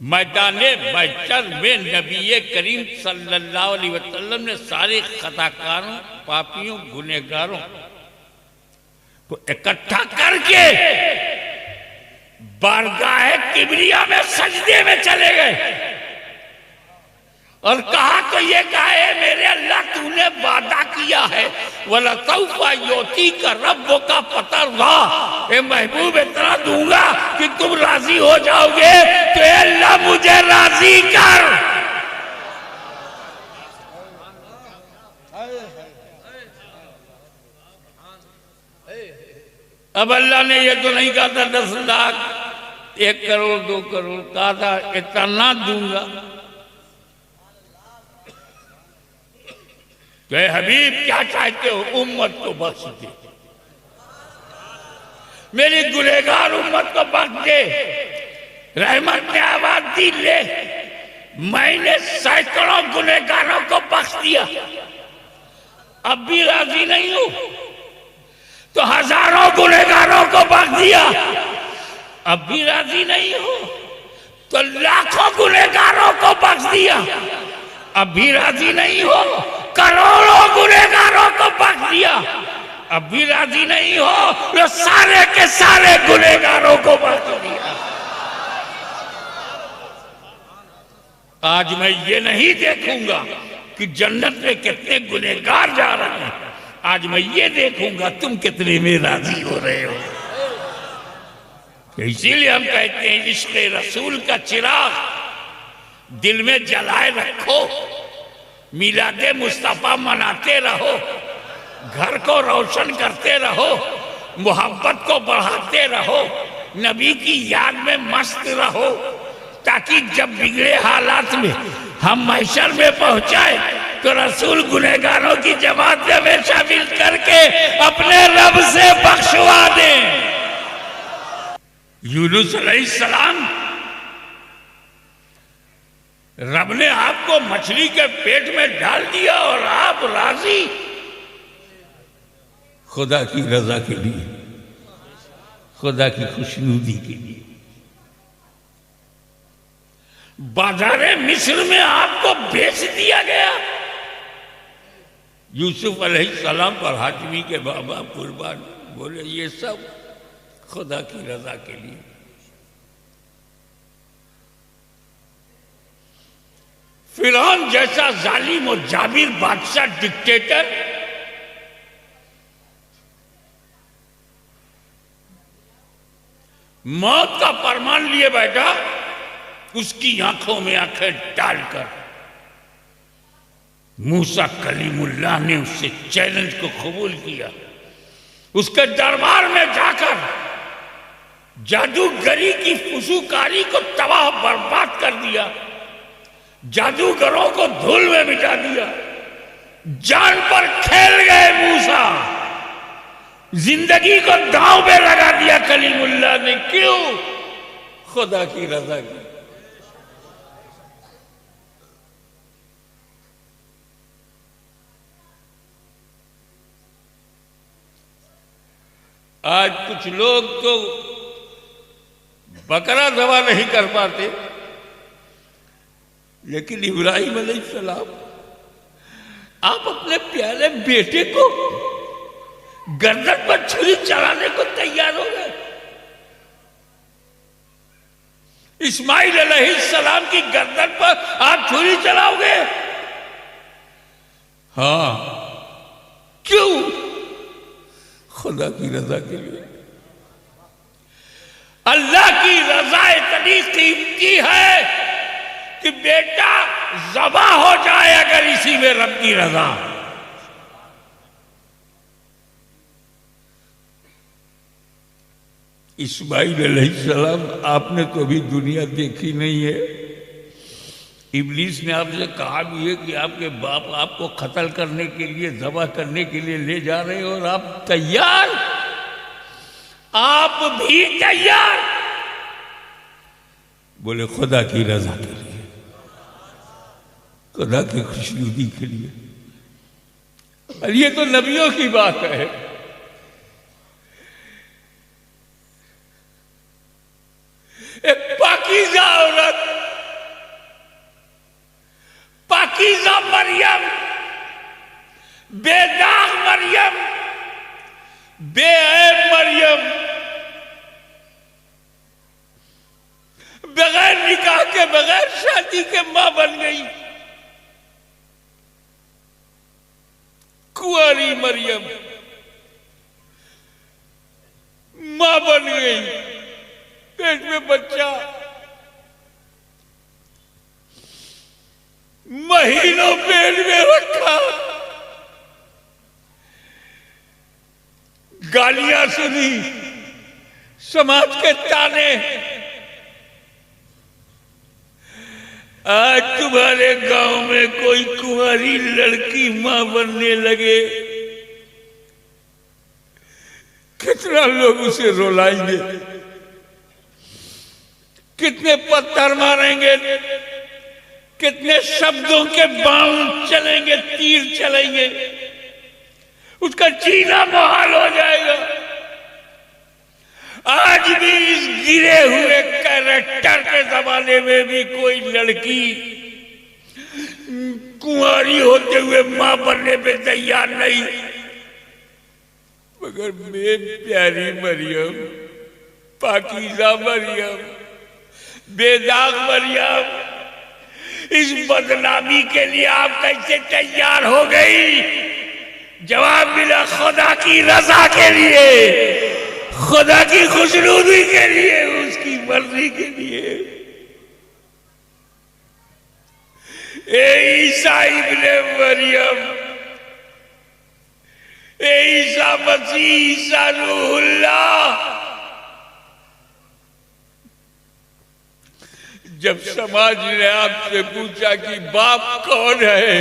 मैदाने महशर में नबी करीम सल्लल्लाहु अलैहि वसल्लम ने सारे खताकारों, पापियों, गुनहगारों को इकट्ठा करके बारगाह किबरिया में सजदे में चले गए और कहा तो ये कहा है मेरे अल्लाह तूने वादा किया है वला सौफा योती का रब्बो का पता हुआ ए महबूब इतना दूंगा कि तुम राजी हो जाओगे तो अल्लाह मुझे राजी कर। अब अल्लाह ने ये तो नहीं कहा था 10 लाख 1 करोड़ 2 करोड़, कहा था इतना दूंगा। तो हबीब क्या चाहते हो? उम्मत को बख्श दे, मेरी गुनहगार उम्मत को बख्श दे। रहमत ने आवाज दी ले, मैंने सैकड़ों गुनहगारों को बख्श दिया, अब भी राजी नहीं हूं तो हजारों गुनहगारों को बख्श दिया, अब भी राजी नहीं हो तो लाखों गुनहगारों को बख्श दिया, अब भी राजी नहीं हो करोड़ों गुनहगारों को बख्श दिया, अब भी राजी नहीं हो तो सारे के सारे गुनहगारों को बख्श दिया। आज मैं ये नहीं देखूंगा कि जन्नत में कितने गुनहगार जा रहे हैं, आज मैं ये देखूंगा तुम कितने में राजी हो रहे हो। इसीलिए हम कहते हैं इश्क़ रसूल का चिराग दिल में जलाए रखो, मिलादे मुस्तफा मनाते रहो, घर को रोशन करते रहो, मोहब्बत को बढ़ाते रहो, नबी की याद में मस्त रहो, ताकि जब बिगड़े हालात में हम महशर में पहुंचाए तो रसूल गुनहगारों की जमात में शामिल करके अपने रब से बख्शवा दें। यूनुस अलैहिस्सलाम, रब ने आपको मछली के पेट में डाल दिया और आप राजी खुदा की रजा के लिए, खुदा की खुशनुदी के लिए। बाजारे मिस्र में आपको बेच दिया गया। यूसुफ अलैहिस्सलाम पर हाशमी के बाबा कुर्बान बोले ये सब खुदा की रजा के लिए। फिरौन जैसा जालिम और जाबिर बादशाह, डिक्टेटर, मौत का फरमान लिए बैठा, उसकी आंखों में आंखें डालकर मूसा कलीमुल्लाह ने उससे चैलेंज को कबूल किया। उसके दरबार में जाकर जादूगरी की फुसूकारी को तबाह बर्बाद कर दिया, जादूगरों को धूल में मिटा दिया, जान पर खेल गए मूसा, जिंदगी को दांव पे लगा दिया कलीमुल्लाह ने। क्यों? खुदा की रजा की। आज कुछ लोग तो बकरा दवा नहीं कर पाते, लेकिन इब्राहिम अलैहिस्सलाम आप अपने प्यारे बेटे को गर्दन पर छुरी चलाने को तैयार हो गए। इस्माइल अलैहिस्सलाम की गर्दन पर आप छुरी चलाओगे? हाँ, क्यों? खुदा की रजा के लिए। अल्लाह की रजा इतनी कीमती है कि बेटा ज़बा हो जाए अगर इसी में रब की रजा। इस्माइल अलैहिस्सलाम आपने तो अभी दुनिया देखी नहीं है। इब्लीस ने आपसे कहा भी है कि आपके बाप आपको कत्ल करने के लिए, ज़बह करने के लिए ले जा रहे हो और आप तैयार, आप भी तैयार। बोले खुदा की रजा के लिए, खुदा की खुशनुदी के लिए। और ये तो नबियों की बात है। एक पाकीज़ा औरत के बगैर शादी के मां बन गई। कुंवारी मरियम मां बन गई, पेट में बच्चा, महीनों पेट में रखा, गालियां सुनी, समाज के ताने। आज तुम्हारे गांव में कोई कुंवारी लड़की मां बनने लगे, कितना लोग उसे रुलाएंगे, कितने पत्थर मारेंगे, कितने शब्दों के बाण चलेंगे, तीर चलेंगे, उसका जीना मुहाल हो जाएगा। आज भी इस गिरे हुए कैरेक्टर के जमाने में भी कोई लड़की कुंवारी होते हुए मां बनने पे तैयार नहीं। मगर मेरी प्यारी मरियम, पाकीज़ा मरियम, बेदाग मरियम, इस बदनामी के लिए आप कैसे तैयार हो गई? जवाब मिला खुदा की रजा के लिए, खुदा की खुशनुदी के लिए, उसकी मर्जी के लिए। ए ईसा इब्ने मरियम, ए ईसा मसीह, ईसा रूहुल्लाह, जब समाज ने आपसे पूछा कि बाप कौन है,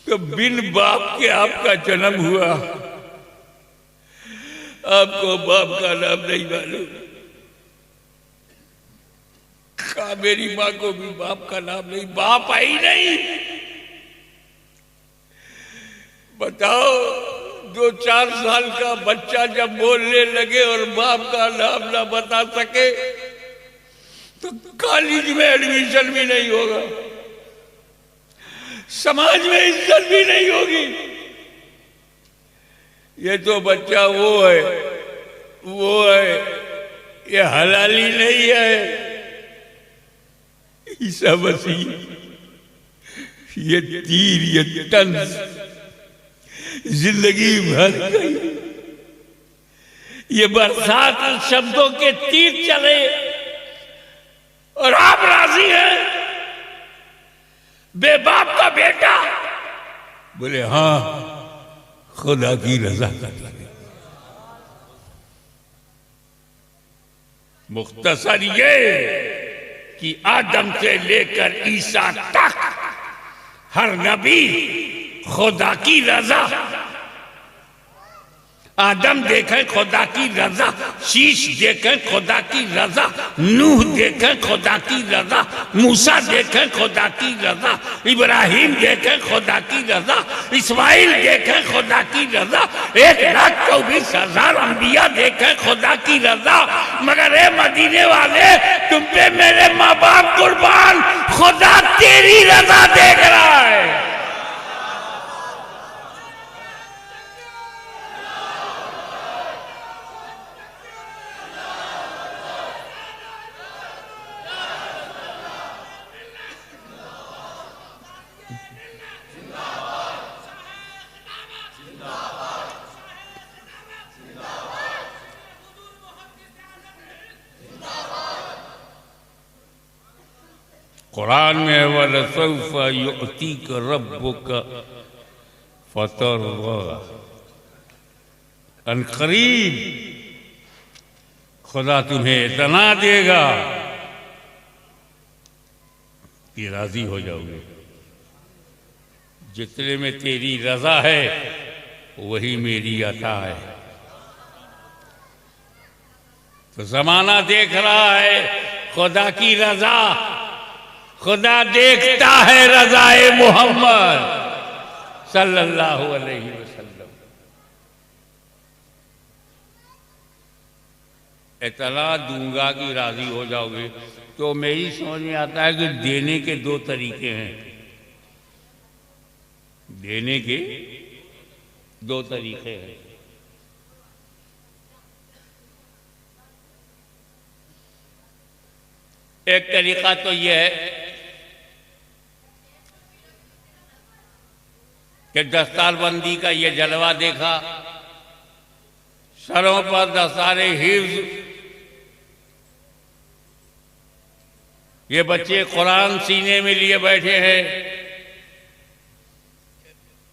तो बिन बाप के आपका जन्म हुआ। आपको बाप का नाम नहीं मालूम। कहा मेरी मां को भी बाप का नाम नहीं, बाप आई नहीं। बताओ, 2-4 साल का बच्चा जब बोलने लगे और बाप का नाम ना बता सके तो कॉलेज में एडमिशन भी नहीं होगा, समाज में इज्जत भी नहीं होगी। ये तो बच्चा वो है, ये हलाली नहीं है। ईसा मसीह, ये तीर, ये तंज जिंदगी भर गई। ये बरसात शब्दों के तीर चले और आप राजी हैं? बेबाप का बेटा बोले हाँ, खुदा की रजा कर लगे। मुख्तसर ये कि आदम से लेकर ईसा तक हर नबी खुदा की रजा। आदम देखे खुदा की रजा, शीश देखे खुदा की रजा, नूह देखे खुदा की रजा, मूसा देखे खुदा की रजा, इब्राहिम देखे खुदा की रजा, इस्माइल देखे खुदा की रजा, 1,24,000 अंबिया देखे खुदा की रजा। मगर ए मदीने वाले, तुम पे मेरे माँ बाप कुर्बान, खुदा तेरी रजा देख रहा है। कुरान में वलसौफा युअतीक रब्बुक फतरदा, अनकरीब खुदा तुम्हें इतना देगा कि राजी हो जाओगे। जितने में तेरी रजा है वही मेरी अता है। तो जमाना देख रहा है खुदा की रजा, खुदा देखता है रज़ाए मोहम्मद सल्लल्लाहु अलैहि वसल्लम। इतला दूंगा कि राजी हो जाओगे। तो मेरी समझ में आता है कि देने के 2 तरीके हैं। देने के 2 तरीके हैं। एक तरीका तो यह है कि दस्तारबंदी का ये जलवा देखा, सरों पर दस्तारे हिफ्ज, ये बच्चे कुरान सीने में लिए बैठे हैं।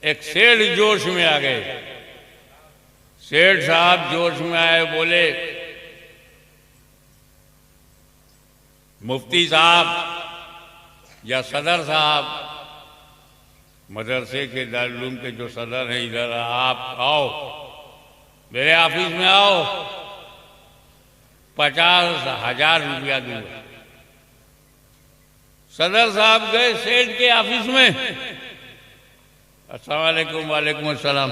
एक सेठ जोश में आ गए। सेठ साहब जोश में आए, बोले मुफ्ती साहब या सदर साहब, मदरसे के दारुल के जो सदर हैं, इधर आप आओ, मेरे ऑफिस में आओ, 50,000 रुपया दूंगा। सदर साहब गए सेठ के ऑफिस में। अस्सलाम वालेकुम। वालेकुम अस्सलाम।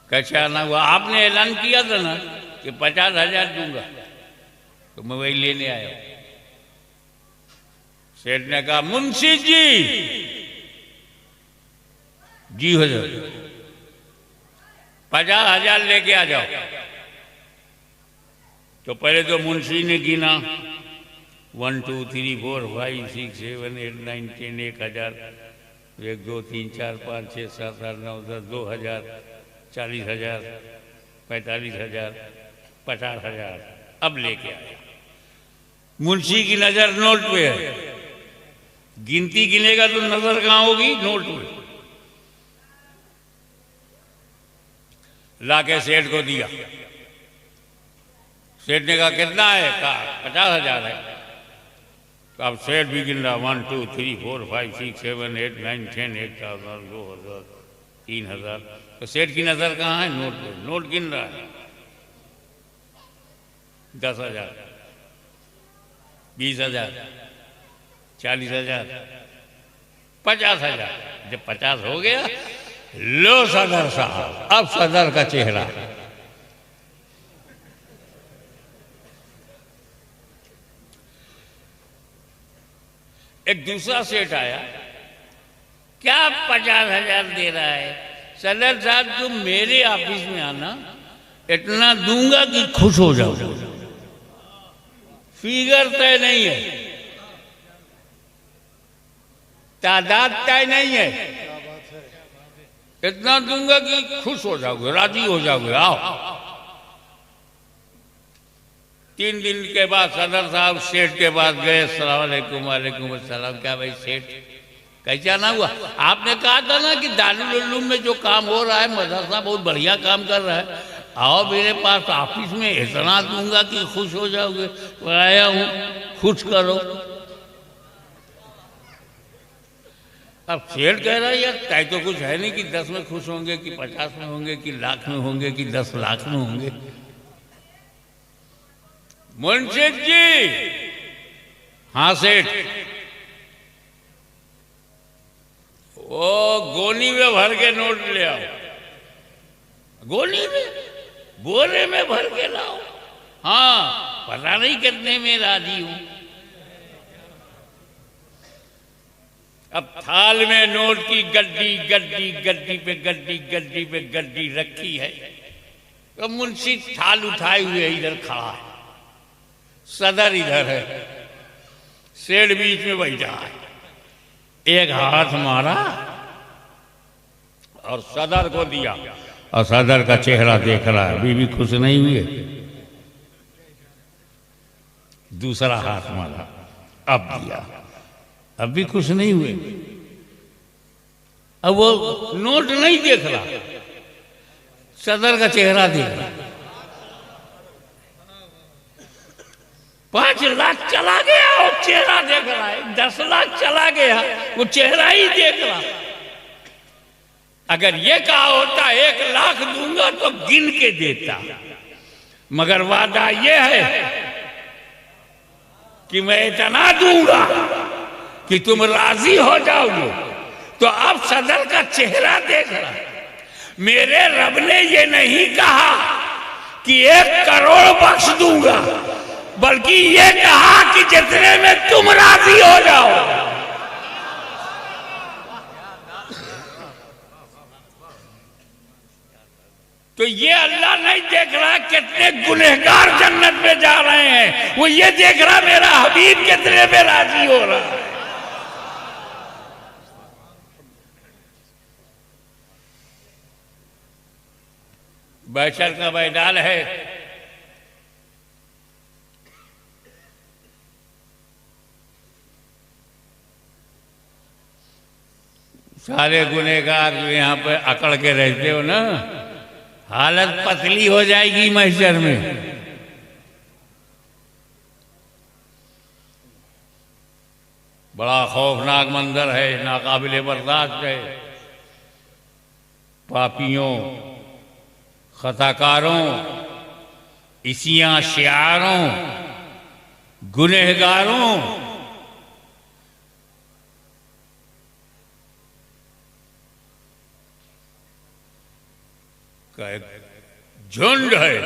कैसा ना हुआ, आपने ऐलान किया था ना कि 50,000 दूंगा, तो मैं वही लेने आया। सेठ ने कहा मुंशी जी हुजूर 50,000 लेके आ जाओ। तो पहले तो मुंशी ने गिना 1 2 3 4 5 6 7 8 9 10 1,000, 1 2 3 4 5 6 7 8 9 10 2,000 40,000 45,000 50,000 अब लेके आया। मुंशी की नजर नोट पे है, गिनती गिनेगा तो नजर कहाँ होगी, नोट पे। लाके सेठ को दिया। सेठ ने कहा कितना है? कहा 50,000 है। तो अब सेठ भी गिन रहा 1 2 3 4 5 6 7 8 9 10 1,000 2,000 3,000। तो सेठ की नजर कहाँ है, नोट पे। नोट गिन रहा है 10,000 20,000 40,000 50,000। जब 50 हो गया, लो सदर साहब, अब सदर का चेहरा। एक दूसरा सेठ आया, क्या 50,000 दे रहा है? सदर साहब तुम मेरे ऑफिस में आना, इतना दूंगा कि खुश हो जाओ। फिगर तय नहीं है, तादाद तय नहीं है, इतना दूंगा कि खुश हो जाओगे, राजी हो जाओगे, आओ। 3 दिन के बाद सदर साहब सेठ के पास गए। अस्सलाम वालेकुम। वालेकुम अस्सलाम। क्या भाई सेठ, कैसा ना हुआ? आपने कहा था ना कि दारुल उलूम में जो काम हो रहा है, मदरसा बहुत बढ़िया काम कर रहा है, आओ मेरे पास ऑफिस में, इतना दूंगा कि खुश हो जाओगे। आया हूँ, खुश करो। अब सेठ कह रहा है यार तय तो कुछ है नहीं कि 10 में खुश होंगे कि 50 में होंगे कि लाख में होंगे कि 10 लाख में होंगे। मुंशी जी। हाँ सेठ। वो गोनी में भर के नोट ले आओ। गोनी में, बोरे में भर के लाओ। हाँ, पता नहीं कितने में राजी हूं। अब थाल में नोट की गड्डी गड्डी गड्डी पे गड्डी गड्डी पे गड्डी रखी है। तो मुंशी थाल उठाए हुए इधर खड़ा है, सदर इधर है, सेठ बीच में बैठा है। एक हाथ मारा और सदर को दिया, और सदर का चेहरा देख रहा है, अभी भी खुश नहीं हुए। दूसरा हाथ मारा, अब दिया, अब भी खुश नहीं हुए। अब वो नोट नहीं देख रहा, सदर का चेहरा देख रहा। 5 लाख चला गया, वो चेहरा देख रहा है। 10 लाख चला गया, वो चेहरा ही देख रहा। अगर ये कहा होता 1 लाख दूंगा तो गिन के देता, मगर वादा ये है कि मैं इतना दूंगा कि तुम राजी हो जाओगे। तो अब सदर का चेहरा देख रहा। मेरे रब ने ये नहीं कहा कि 1 करोड़ बख्श दूंगा, बल्कि ये कहा कि जितने में तुम राजी हो जाओ। तो ये अल्लाह नहीं देख रहा कितने गुनहगार जन्नत में जा रहे हैं, वो ये देख रहा मेरा हबीब कितने में राजी हो रहा है। बैशर का मैदान है, सारे गुनहगार जो यहाँ पे अकड़ के रहते हो ना, हालत पतली हो जाएगी महशर में। बड़ा खौफनाक मंजर है, नाकाबिले बर्दाश्त है। पापियों, खताकारों, इसियां शियारों, गुनहगारों का एक झुंड है।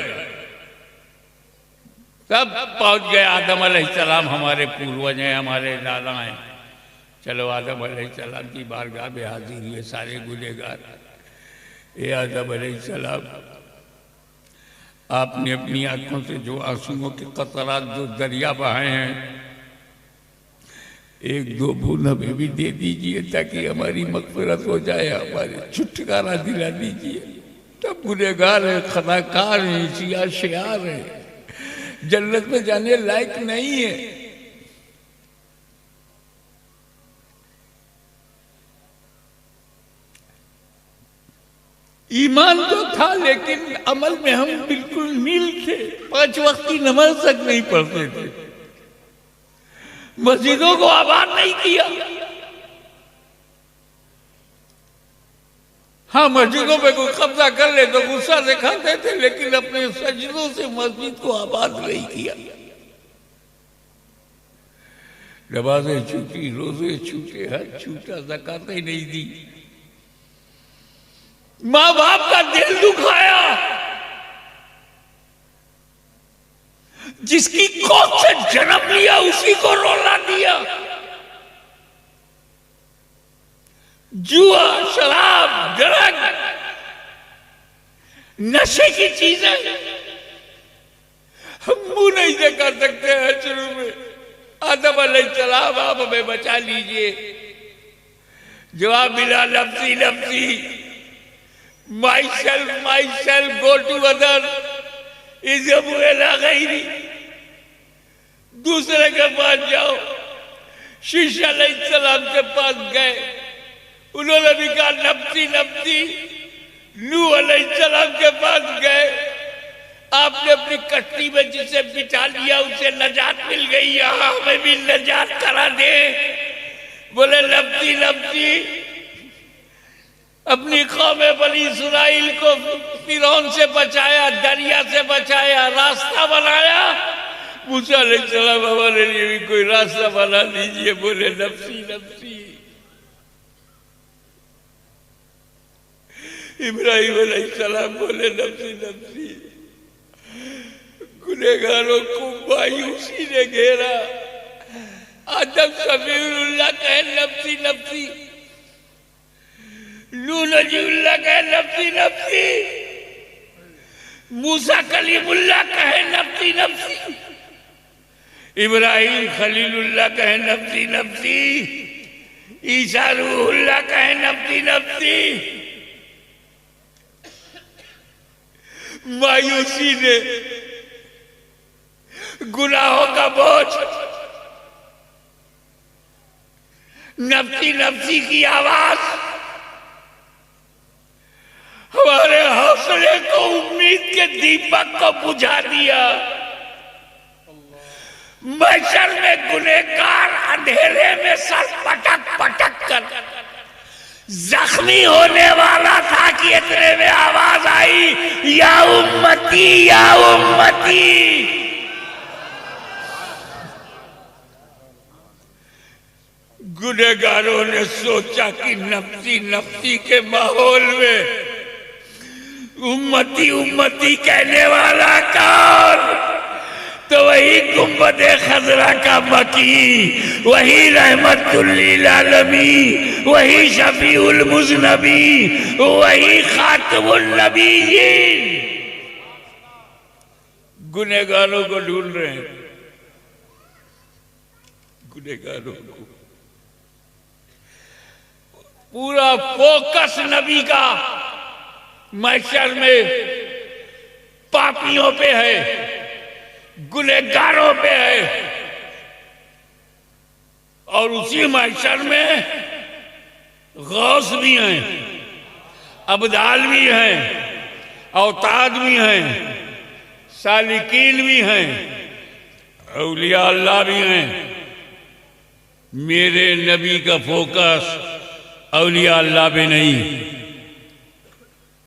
सब पहुंच गए। आदम अलैहिस्सलाम हमारे पूर्वज हैं, हमारे दादा हैं। चलो आदम अलैहिस्सलाम की बारगाह में हाजिर हुए सारे गुनहगार। ए आदम अलैहिस्सलाम, आपने अपनी आंखों से जो आंसुओं के कतरात जो दरिया बहाए हैं, एक दो बूंद हमें भी दे दीजिए ताकि हमारी मग़फ़िरत हो जाए, हमारे छुटकारा दिला दीजिए। तब गुनहगार है, खताकार है, इसिया शियार है, जन्नत में जाने लायक नहीं है। ईमान तो था लेकिन अमल में हम बिल्कुल नील थे। 5 वक्त की नमाज तक नहीं पढ़ते थे, मस्जिदों को आबाद नहीं किया। हाँ, मस्जिदों पे कोई कब्जा कर ले तो गुस्सा दिखाते थे, लेकिन अपने सजदों से मस्जिद को आबाद नहीं किया। नमाजें छूटी, रोजे छूटे, हज छूटा, ज़कातें नहीं दी, माँ बाप का दिल दुखाया, जिसकी कोख से जन्म लिया उसी को रोला दिया। जुआ, शराब, ड्रग, नशे की चीजें हम मुंह नहीं दिखा सकते हैं। शुरू में आदम अलैहिस्सलाम, आप हमें बचा लीजिए। जवाब मिला नफ्सी नफ्सी, myself, go to other, इज़्बुला गैरी, दूसरे के पास जाओ। शीश अलैहिस्सलाम के पास गए, उन्होंने भी कहा नफ्सी नफ्सी। नूह अलैहिस्सलाम के पास गए, आपने अपनी कश्ती में जिसे बिठा लिया उसे नजात मिल गई, यहाँ हमें भी नजात करा दे। बोले नफ्सी नफ्सी। अपनी कौम बनी इस्राइल को फिरौन से बचाया, दरिया से बचाया, रास्ता बनाया। मूसा अलैहिस्सलाम, हमारे लिए भी कोई रास्ता बना दीजिए। बोले नफ्सी नफ्सी। इब्राहिम अलैहिस्सलाम बोले नफ्सी नफ्सी। गुनहगारों को मायूसी ने घेरा। आदम सफीउल्लाह कहे नफ्सी नफ्सी, नूह नजीउल्लाह कहे नफ्सी नफ्सी, मूसा कलीमुल्लाह कहे नफ्सी नफ्सी, इब्राहिम खलीलुल्लाह कहे नफ्सी नफ्सी, ईसा रूहुल्लाह कहे नफ्सी नफ्सी। मायूसी ने गुनाहों का बोझ, नफ्सी नफ्सी की आवाज हमारे हौसले को, उम्मीद के दीपक को बुझा दिया। महशर में गुनहगार अंधेरे में सर पटक पटक कर जख्मी होने वाला था कि इतने में आवाज आई, या उम्मती या उम्मती। गुनहगारों ने सोचा कि नफ्सी नफ्सी के माहौल में उम्मती उम्मती कहने वाला कौन? तो वही गुंबद खजरा का मकी, वही रहमतुल लिल आलमीन, वही शफीउल मुज़नबी, वही खातमुन नबीयीन गुनहगारों को ढूंढ रहे हैं, गुनहगारों को। पूरा फोकस नबी का महशर में पापियों पे है, गुनहगारों पे है, और उसी महशर में गौस भी हैं, अबदाल भी हैं, औताद भी हैं, सालिकीन भी हैं, औलिया अल्लाह भी हैं। मेरे नबी का फोकस औलिया अल्लाह पे नहीं,